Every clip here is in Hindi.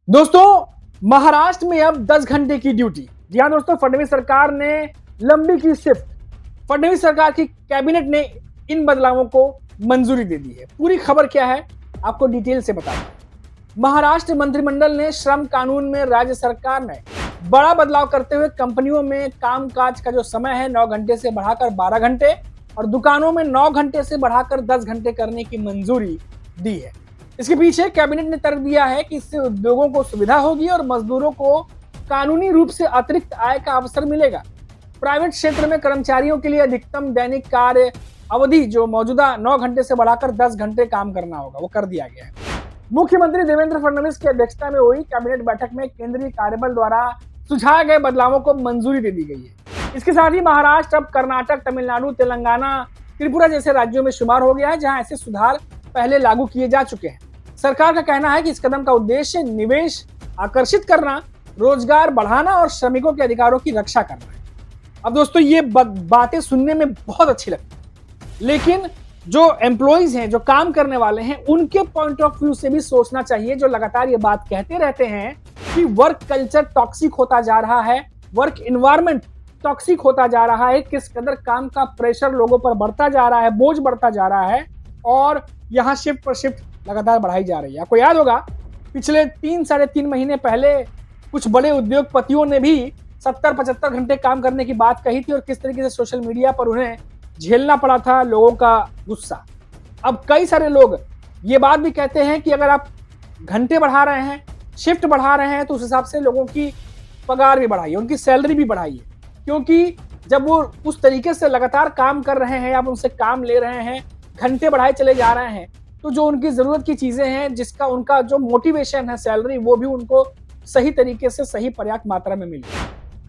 दोस्तों, महाराष्ट्र में अब 10 घंटे की ड्यूटी। जी हाँ दोस्तों, फडणवीस सरकार ने लंबी की शिफ्ट। फडणवीस सरकार की कैबिनेट ने इन बदलावों को मंजूरी दे दी है। पूरी खबर क्या है आपको डिटेल से बताता हूं। महाराष्ट्र मंत्रिमंडल ने श्रम कानून में राज्य सरकार ने बड़ा बदलाव करते हुए कंपनियों में कामकाज का जो समय है 9 घंटे से बढ़ाकर 12 घंटे और दुकानों में 9 घंटे से बढ़ाकर 10 घंटे करने की मंजूरी दी है। इसके पीछे कैबिनेट ने तर्क दिया है कि इससे उद्योगों को सुविधा होगी और मजदूरों को कानूनी रूप से अतिरिक्त आय का अवसर मिलेगा। प्राइवेट क्षेत्र में कर्मचारियों के लिए अधिकतम दैनिक कार्य अवधि जो मौजूदा 9 घंटे से बढ़ाकर 10 घंटे काम करना होगा, वो कर दिया गया है। मुख्यमंत्री देवेंद्र फडणवीस की अध्यक्षता में हुई कैबिनेट बैठक में केंद्रीय कार्यबल द्वारा सुझाए गए बदलावों को मंजूरी दे दी गई है। इसके साथ ही महाराष्ट्र अब कर्नाटक, तमिलनाडु, तेलंगाना, त्रिपुरा जैसे राज्यों में शुमार हो गया है, जहां ऐसे सुधार पहले लागू किए जा चुके हैं। सरकार का कहना है कि इस कदम का उद्देश्य निवेश आकर्षित करना, रोजगार बढ़ाना और श्रमिकों के अधिकारों की रक्षा करना है। अब दोस्तों, ये बातें सुनने में बहुत अच्छी लगती है, लेकिन जो एम्प्लॉइज हैं, जो काम करने वाले हैं, उनके पॉइंट ऑफ व्यू से भी सोचना चाहिए। जो लगातार ये बात कहते रहते हैं कि वर्क कल्चर टॉक्सिक होता जा रहा है, वर्क इन्वायरमेंट टॉक्सिक होता जा रहा है, किस कदर काम का प्रेशर लोगों पर बढ़ता जा रहा है, बोझ बढ़ता जा रहा है और यहाँ शिफ्ट पर शिफ्ट लगातार बढ़ाई जा रही है। आपको याद होगा, पिछले 3-3.5 महीने पहले कुछ बड़े उद्योगपतियों ने भी 70-75 घंटे काम करने की बात कही थी और किस तरीके से सोशल मीडिया पर उन्हें झेलना पड़ा था लोगों का गुस्सा। अब कई सारे लोग ये बात भी कहते हैं कि अगर आप घंटे बढ़ा रहे हैं, शिफ्ट बढ़ा रहे हैं, तो उस हिसाब से लोगों की पगार भी बढ़ाइए, उनकी सैलरी भी बढ़ाइए। क्योंकि जब वो उस तरीके से लगातार काम कर रहे हैं, आप उनसे काम ले रहे हैं, घंटे बढ़ाए चले जा रहे हैं, तो जो उनकी ज़रूरत की चीज़ें हैं, जिसका उनका जो मोटिवेशन है सैलरी, वो भी उनको सही तरीके से, सही पर्याप्त मात्रा में मिले।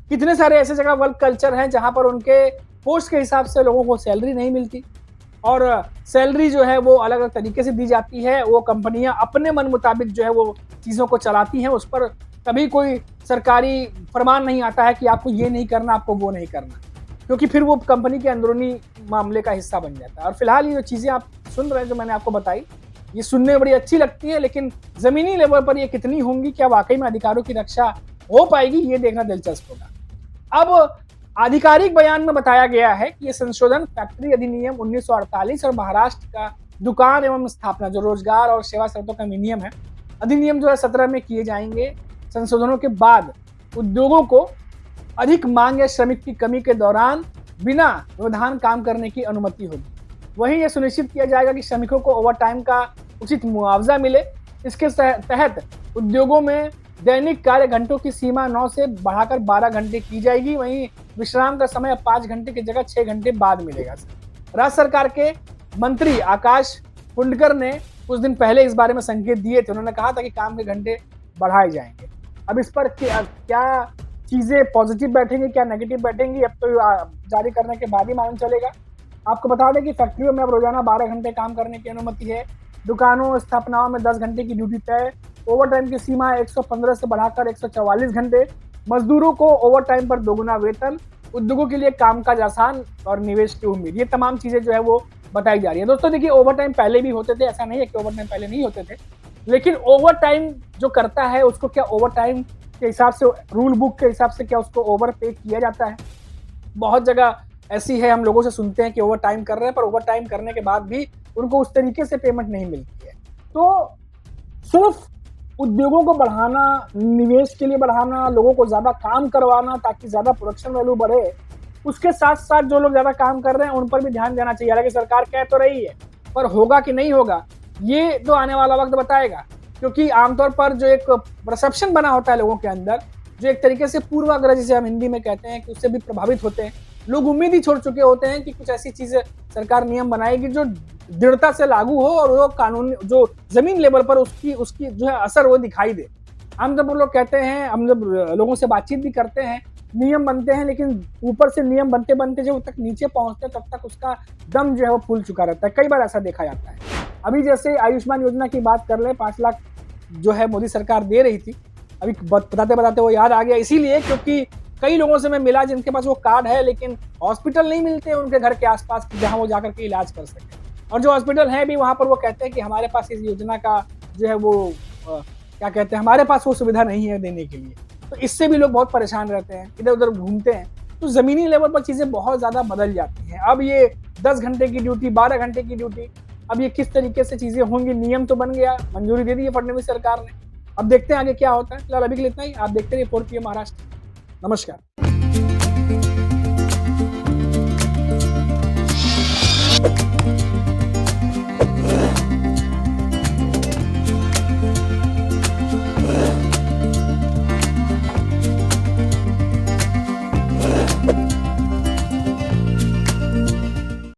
कितने सारे ऐसे जगह वर्क कल्चर हैं जहाँ पर उनके पोस्ट के हिसाब से लोगों को सैलरी नहीं मिलती और सैलरी जो है वो अलग अलग तरीके से दी जाती है। वो कंपनियां अपने मन मुताबिक जो है वो चीज़ों को चलाती हैं, उस पर कभी कोई सरकारी फरमान नहीं आता है कि आपको ये नहीं करना, आपको वो नहीं करना, क्योंकि फिर वो कंपनी के अंदरूनी मामले का हिस्सा बन जाता है। और फिलहाल ये जो चीज़ें आप सुन रहे हैं, जो मैंने आपको बताई, ये सुनने में बड़ी अच्छी लगती है, लेकिन ज़मीनी लेवल पर ये कितनी होंगी, क्या वाकई में अधिकारों की रक्षा हो पाएगी, ये देखना दिलचस्प होगा। अब आधिकारिक बयान में बताया गया है कि ये संशोधन फैक्ट्री अधिनियम 1948 और महाराष्ट्र का दुकान एवं स्थापना जो रोजगार और सेवा शर्तों का नियम है, अधिनियम जो है 17 में किए जाएंगे। संशोधनों के बाद उद्योगों को अधिक मांग या श्रमिक की कमी के दौरान बिना व्यवधान काम करने की अनुमति होगी। वहीं यह सुनिश्चित किया जाएगा कि श्रमिकों को ओवरटाइम का उचित मुआवजा मिले। इसके तहत उद्योगों में दैनिक कार्य घंटों की सीमा 9 से बढ़ाकर 12 घंटे की जाएगी। वहीं विश्राम का समय 5 घंटे की जगह 6 घंटे बाद मिलेगा। राज्य सरकार के मंत्री आकाश पुंडकर ने कुछ दिन पहले इस बारे में संकेत दिए थे। उन्होंने कहा था कि काम के घंटे बढ़ाए जाएंगे। अब इस पर क्या चीज़ें पॉजिटिव बैठेंगी, क्या नेगेटिव बैठेंगी, अब तो जारी करने के बाद ही मालूम चलेगा। आपको बता दें कि फैक्ट्रियों में अब रोजाना 12 घंटे काम करने की अनुमति है। दुकानों, स्थापनाओं में 10 घंटे की ड्यूटी तय। ओवर टाइम की सीमा 115 से बढ़ाकर 144 घंटे। मजदूरों को ओवर टाइम पर दोगुना वेतन। उद्योगों के लिए कामकाज आसान और निवेश की उम्मीद। ये तमाम चीज़ें जो है वो बताई जा रही है। दोस्तों देखिए, ओवर टाइम पहले भी होते थे, ऐसा नहीं है कि ओवर टाइम पहले नहीं होते थे, लेकिन ओवर टाइम जो करता है उसको क्या ओवर टाइम के हिसाब से, रूल बुक के हिसाब से क्या उसको ओवर पे किया जाता है? बहुत जगह ऐसी है, हम लोगों से सुनते हैं कि ओवर टाइम कर रहे हैं, पर ओवर टाइम करने के बाद भी उनको उस तरीके से पेमेंट नहीं मिलती है। तो सिर्फ उद्योगों को बढ़ाना, निवेश के लिए बढ़ाना, लोगों को ज़्यादा काम करवाना ताकि ज़्यादा प्रोडक्शन वैल्यू बढ़े, उसके साथ साथ जो लोग ज़्यादा काम कर रहे हैं उन पर भी ध्यान देना चाहिए। हालांकि सरकार कह तो रही है, पर होगा कि नहीं होगा ये तो आने वाला वक्त बताएगा। क्योंकि आमतौर पर जो एक परसेप्शन बना होता है लोगों के अंदर, जो एक तरीके से पूर्वाग्रह जिसे हम हिंदी में कहते हैं, कि उससे भी प्रभावित होते हैं लोग। उम्मीद ही छोड़ चुके होते हैं कि कुछ ऐसी चीज़ें सरकार नियम बनाएगी जो दृढ़ता से लागू हो और वो कानून जो जमीन लेवल पर उसकी जो है असर वो दिखाई दे। हम जब लोग कहते हैं, हम जब लोगों से बातचीत भी करते हैं, नियम बनते हैं, लेकिन ऊपर से नियम बनते बनते जब तक नीचे पहुंचते तब तक उसका दम जो है वो फूल चुका रहता है। कई बार ऐसा देखा जाता है। अभी जैसे आयुष्मान योजना की बात कर ले, 5 लाख जो है मोदी सरकार दे रही थी, अभी बताते बताते वो याद आ गया, इसीलिए क्योंकि कई लोगों से मैं मिला जिनके पास वो कार्ड है, लेकिन हॉस्पिटल नहीं मिलते उनके घर के आसपास जहां वो जाकर के इलाज कर सके। और जो हॉस्पिटल है भी, वहां पर वो कहते हैं कि हमारे पास इस योजना का जो है वो क्या कहते हैं, हमारे पास वो सुविधा नहीं है देने के लिए। तो इससे भी लोग बहुत परेशान रहते हैं, इधर-उधर घूमते हैं। तो ज़मीनी लेवल पर चीज़ें बहुत ज़्यादा बदल जाती हैं। अब ये 10 घंटे की ड्यूटी, 12 घंटे की ड्यूटी, अब ये किस तरीके से चीज़ें होंगी, नियम तो बन गया, मंजूरी दे दी है फडणवीस सरकार ने। अब देखते हैं आगे क्या होता है। फिलहाल अभी के लिए इतना ही। आप देखते रहिए 4 PM महाराष्ट्र। नमस्कार।